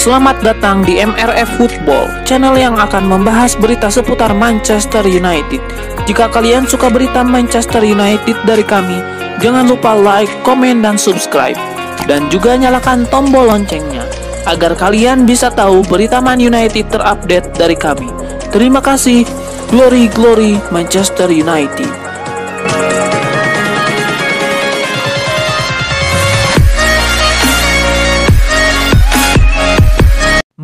Selamat datang di MRF Football, channel yang akan membahas berita seputar Manchester United. Jika kalian suka berita Manchester United dari kami, jangan lupa like, komen, dan subscribe. Dan juga nyalakan tombol loncengnya, agar kalian bisa tahu berita Man United terupdate dari kami. Terima kasih. Glory, glory Manchester United.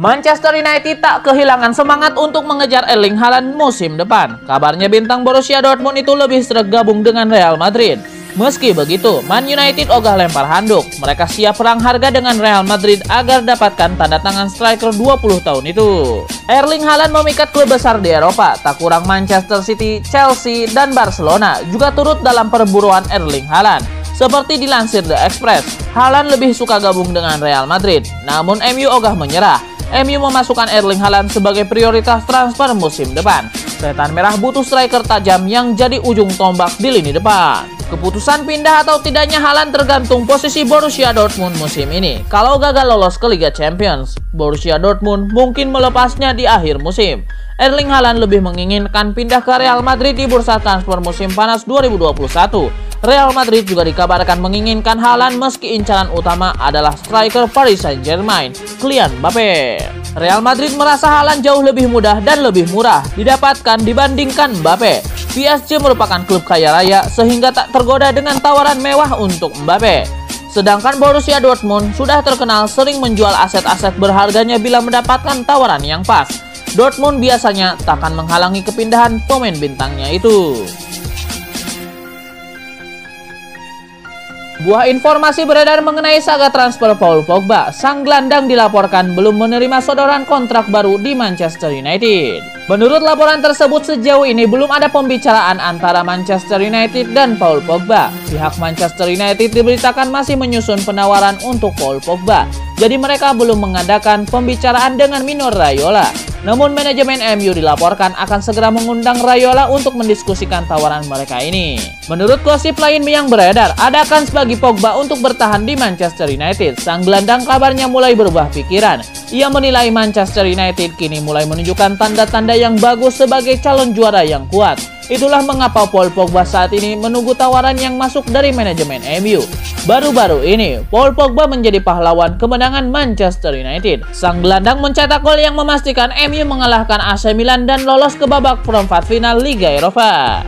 Manchester United tak kehilangan semangat untuk mengejar Erling Haaland musim depan. Kabarnya bintang Borussia Dortmund itu lebih sreg gabung dengan Real Madrid. Meski begitu, Man United ogah lempar handuk. Mereka siap perang harga dengan Real Madrid agar dapatkan tanda tangan striker 20 tahun itu. Erling Haaland memikat klub besar di Eropa. Tak kurang Manchester City, Chelsea, dan Barcelona juga turut dalam perburuan Erling Haaland. Seperti dilansir The Express, Haaland lebih suka gabung dengan Real Madrid. Namun MU ogah menyerah. MU memasukkan Erling Haaland sebagai prioritas transfer musim depan. Setan Merah butuh striker tajam yang jadi ujung tombak di lini depan. Keputusan pindah atau tidaknya Haaland tergantung posisi Borussia Dortmund musim ini. Kalau gagal lolos ke Liga Champions, Borussia Dortmund mungkin melepasnya di akhir musim. Erling Haaland lebih menginginkan pindah ke Real Madrid di bursa transfer musim panas 2021. Real Madrid juga dikabarkan menginginkan Haaland meski incaran utama adalah striker Paris Saint-Germain, Kylian Mbappe. Real Madrid merasa Haaland jauh lebih mudah dan lebih murah didapatkan dibandingkan Mbappe. PSG merupakan klub kaya raya sehingga tak tergoda dengan tawaran mewah untuk Mbappe. Sedangkan Borussia Dortmund sudah terkenal sering menjual aset-aset berharganya bila mendapatkan tawaran yang pas. Dortmund biasanya takkan menghalangi kepindahan pemain bintangnya itu. Buah informasi beredar mengenai saga transfer Paul Pogba. Sang gelandang dilaporkan belum menerima sodoran kontrak baru di Manchester United. Menurut laporan tersebut, sejauh ini belum ada pembicaraan antara Manchester United dan Paul Pogba. Pihak Manchester United diberitakan masih menyusun penawaran untuk Paul Pogba. Jadi mereka belum mengadakan pembicaraan dengan Mino Raiola. Namun manajemen MU dilaporkan akan segera mengundang Raiola untuk mendiskusikan tawaran mereka ini. Menurut gosip lain yang beredar, ada kans bagi Pogba untuk bertahan di Manchester United. Sang gelandang kabarnya mulai berubah pikiran. Ia menilai Manchester United kini mulai menunjukkan tanda-tanda yang bagus sebagai calon juara yang kuat. Itulah mengapa Paul Pogba saat ini menunggu tawaran yang masuk dari manajemen MU. Baru-baru ini, Paul Pogba menjadi pahlawan kemenangan Manchester United. Sang gelandang mencetak gol yang memastikan MU mengalahkan AC Milan dan lolos ke babak perempat final Liga Eropa.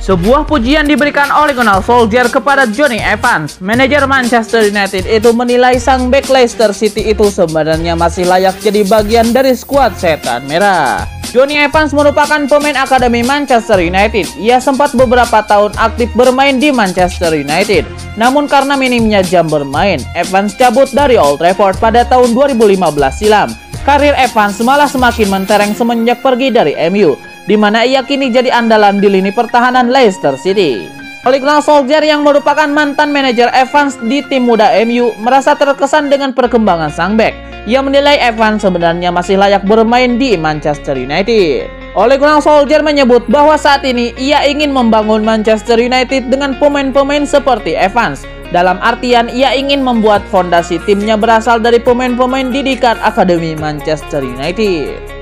Sebuah pujian diberikan oleh Gunnar Solskjaer kepada Jonny Evans. Manajer Manchester United itu menilai sang bek Leicester City itu sebenarnya masih layak jadi bagian dari skuad Setan Merah. Jonny Evans merupakan pemain akademi Manchester United. Ia sempat beberapa tahun aktif bermain di Manchester United. Namun karena minimnya jam bermain, Evans cabut dari Old Trafford pada tahun 2015 silam. Karir Evans malah semakin mentereng semenjak pergi dari MU, di mana ia kini jadi andalan di lini pertahanan Leicester City. Ole Gunnar Solskjaer yang merupakan mantan manajer Evans di tim muda MU merasa terkesan dengan perkembangan sang bek. Ia menilai Evans sebenarnya masih layak bermain di Manchester United. Ole Gunnar Solskjaer menyebut bahwa saat ini ia ingin membangun Manchester United dengan pemain-pemain seperti Evans. Dalam artian ia ingin membuat fondasi timnya berasal dari pemain-pemain didikan Akademi Manchester United.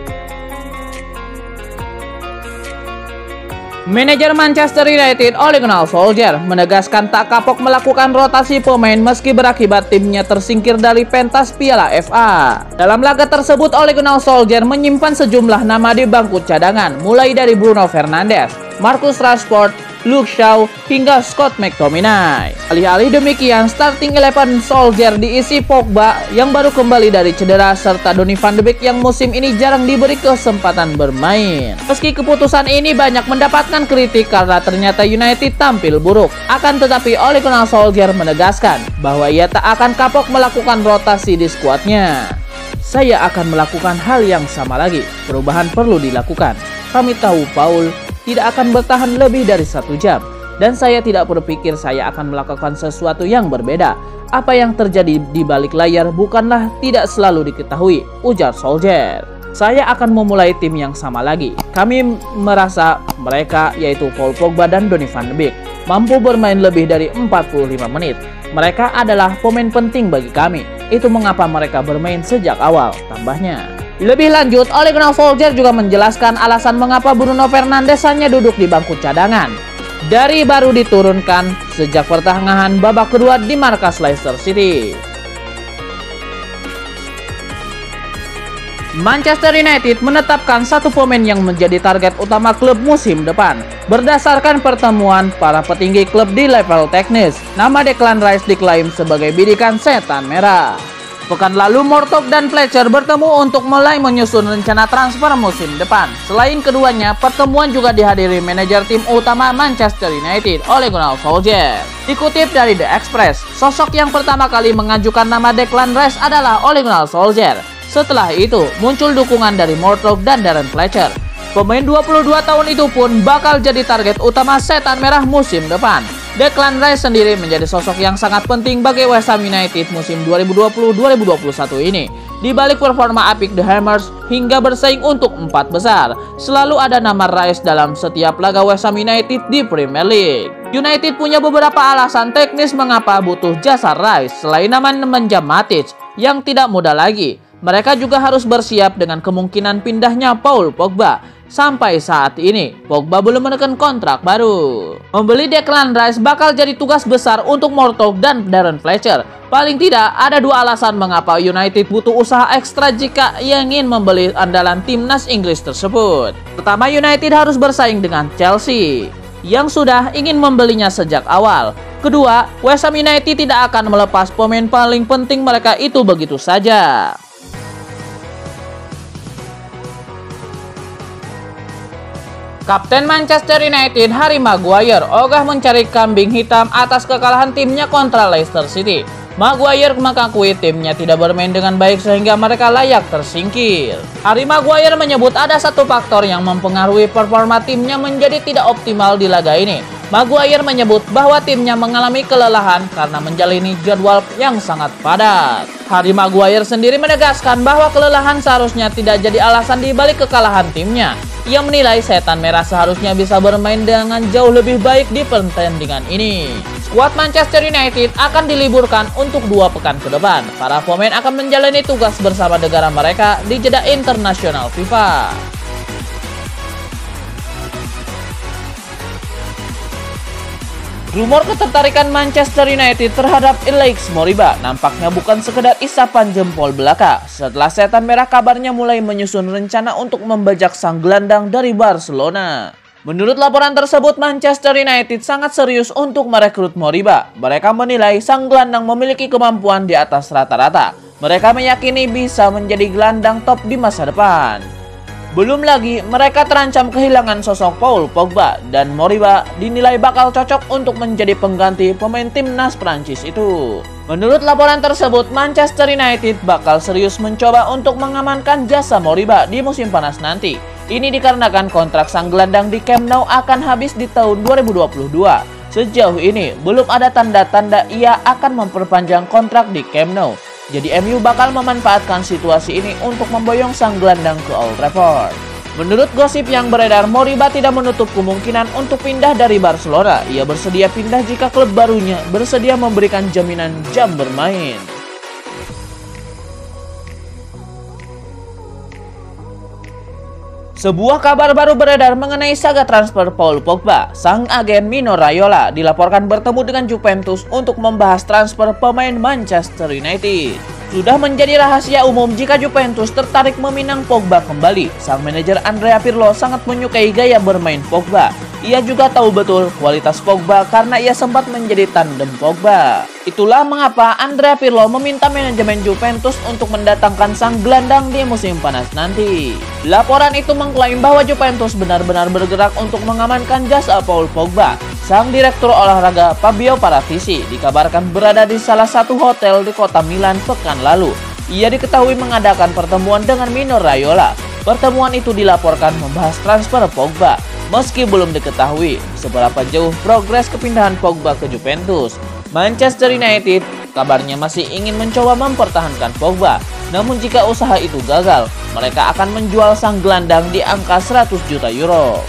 Manajer Manchester United Ole Gunnar Solskjaer menegaskan tak kapok melakukan rotasi pemain meski berakibat timnya tersingkir dari pentas Piala FA. Dalam laga tersebut, Ole Gunnar Solskjaer menyimpan sejumlah nama di bangku cadangan, mulai dari Bruno Fernandes, Marcus Rashford, Luke Shaw, hingga Scott McTominay. Alih-alih demikian, starting 11 Solskjaer diisi Pogba yang baru kembali dari cedera serta Donny van de Beek yang musim ini jarang diberi kesempatan bermain. Meski keputusan ini banyak mendapatkan kritik karena ternyata United tampil buruk, akan tetapi Ole Gunnar Solskjaer menegaskan bahwa ia tak akan kapok melakukan rotasi di skuadnya. Saya akan melakukan hal yang sama lagi. Perubahan perlu dilakukan. Kami tahu Paul tidak akan bertahan lebih dari 1 jam. Dan saya tidak berpikir saya akan melakukan sesuatu yang berbeda. Apa yang terjadi di balik layar bukanlah tidak selalu diketahui, ujar Solskjaer. Saya akan memulai tim yang sama lagi. Kami merasa mereka, yaitu Paul Pogba dan Donny van de Beek, mampu bermain lebih dari 45 menit. Mereka adalah pemain penting bagi kami. Itu mengapa mereka bermain sejak awal, tambahnya. Lebih lanjut, Ole Gunnar Solskjaer juga menjelaskan alasan mengapa Bruno Fernandes hanya duduk di bangku cadangan. Dari baru diturunkan sejak pertengahan babak kedua di markas Leicester City. Manchester United menetapkan satu pemain yang menjadi target utama klub musim depan. Berdasarkan pertemuan para petinggi klub di level teknis, nama Declan Rice diklaim sebagai bidikan setan merah. Pekan lalu Murtough dan Fletcher bertemu untuk mulai menyusun rencana transfer musim depan. Selain keduanya, pertemuan juga dihadiri manajer tim utama Manchester United, Ole Gunnar Solskjaer. Dikutip dari The Express, sosok yang pertama kali mengajukan nama Declan Rice adalah Ole Gunnar Solskjaer. Setelah itu, muncul dukungan dari Murtough dan Darren Fletcher. Pemain 22 tahun itu pun bakal jadi target utama setan merah musim depan. Declan Rice sendiri menjadi sosok yang sangat penting bagi West Ham United musim 2020-2021 ini. Di balik performa apik The Hammers hingga bersaing untuk 4 besar, selalu ada nama Rice dalam setiap laga West Ham United di Premier League. United punya beberapa alasan teknis mengapa butuh jasa Rice. Selain nama Nemanja Matic yang tidak mudah lagi, mereka juga harus bersiap dengan kemungkinan pindahnya Paul Pogba. Sampai saat ini, Pogba belum menekan kontrak baru. Membeli Declan Rice bakal jadi tugas besar untuk Murtough dan Darren Fletcher. Paling tidak, ada dua alasan mengapa United butuh usaha ekstra jika ingin membeli andalan timnas Inggris tersebut. Pertama, United harus bersaing dengan Chelsea yang sudah ingin membelinya sejak awal. Kedua, West Ham United tidak akan melepas pemain paling penting mereka itu begitu saja. Kapten Manchester United Harry Maguire ogah mencari kambing hitam atas kekalahan timnya kontra Leicester City. Maguire mengakui timnya tidak bermain dengan baik sehingga mereka layak tersingkir. Harry Maguire menyebut ada satu faktor yang mempengaruhi performa timnya menjadi tidak optimal di laga ini. Maguire menyebut bahwa timnya mengalami kelelahan karena menjalani jadwal yang sangat padat. Harry Maguire sendiri menegaskan bahwa kelelahan seharusnya tidak jadi alasan di balik kekalahan timnya. Ia menilai setan merah seharusnya bisa bermain dengan jauh lebih baik di pertandingan ini. Skuad Manchester United akan diliburkan untuk 2 pekan ke depan. Para pemain akan menjalani tugas bersama negara mereka di jeda internasional FIFA. Rumor ketertarikan Manchester United terhadap Alex Moriba nampaknya bukan sekedar isapan jempol belaka. Setelah setan merah kabarnya mulai menyusun rencana untuk membajak sang gelandang dari Barcelona. Menurut laporan tersebut, Manchester United sangat serius untuk merekrut Moriba. Mereka menilai sang gelandang memiliki kemampuan di atas rata-rata. Mereka meyakini bisa menjadi gelandang top di masa depan. Belum lagi, mereka terancam kehilangan sosok Paul Pogba dan Moriba dinilai bakal cocok untuk menjadi pengganti pemain timnas Prancis itu. Menurut laporan tersebut, Manchester United bakal serius mencoba untuk mengamankan jasa Moriba di musim panas nanti. Ini dikarenakan kontrak sang gelandang di Camp Nou akan habis di tahun 2022. Sejauh ini, belum ada tanda-tanda ia akan memperpanjang kontrak di Camp Nou. Jadi MU bakal memanfaatkan situasi ini untuk memboyong sang gelandang ke Old Trafford. Menurut gosip yang beredar, Moriba tidak menutup kemungkinan untuk pindah dari Barcelona. Ia bersedia pindah jika klub barunya bersedia memberikan jaminan jam bermain. Sebuah kabar baru beredar mengenai saga transfer Paul Pogba. Sang agen Mino Raiola dilaporkan bertemu dengan Juventus untuk membahas transfer pemain Manchester United. Sudah menjadi rahasia umum jika Juventus tertarik meminang Pogba kembali. Sang manajer Andrea Pirlo sangat menyukai gaya bermain Pogba. Ia juga tahu betul kualitas Pogba karena ia sempat menjadi tandem Pogba. Itulah mengapa Andrea Pirlo meminta manajemen Juventus untuk mendatangkan sang gelandang di musim panas nanti. Laporan itu mengklaim bahwa Juventus benar-benar bergerak untuk mengamankan jasa Paul Pogba. Sang direktur olahraga Fabio Paratici dikabarkan berada di salah satu hotel di kota Milan pekan lalu. Ia diketahui mengadakan pertemuan dengan Mino Raiola. Pertemuan itu dilaporkan membahas transfer Pogba. Meski belum diketahui seberapa jauh progres kepindahan Pogba ke Juventus, Manchester United kabarnya masih ingin mencoba mempertahankan Pogba. Namun jika usaha itu gagal, mereka akan menjual sang gelandang di angka 100 juta euro.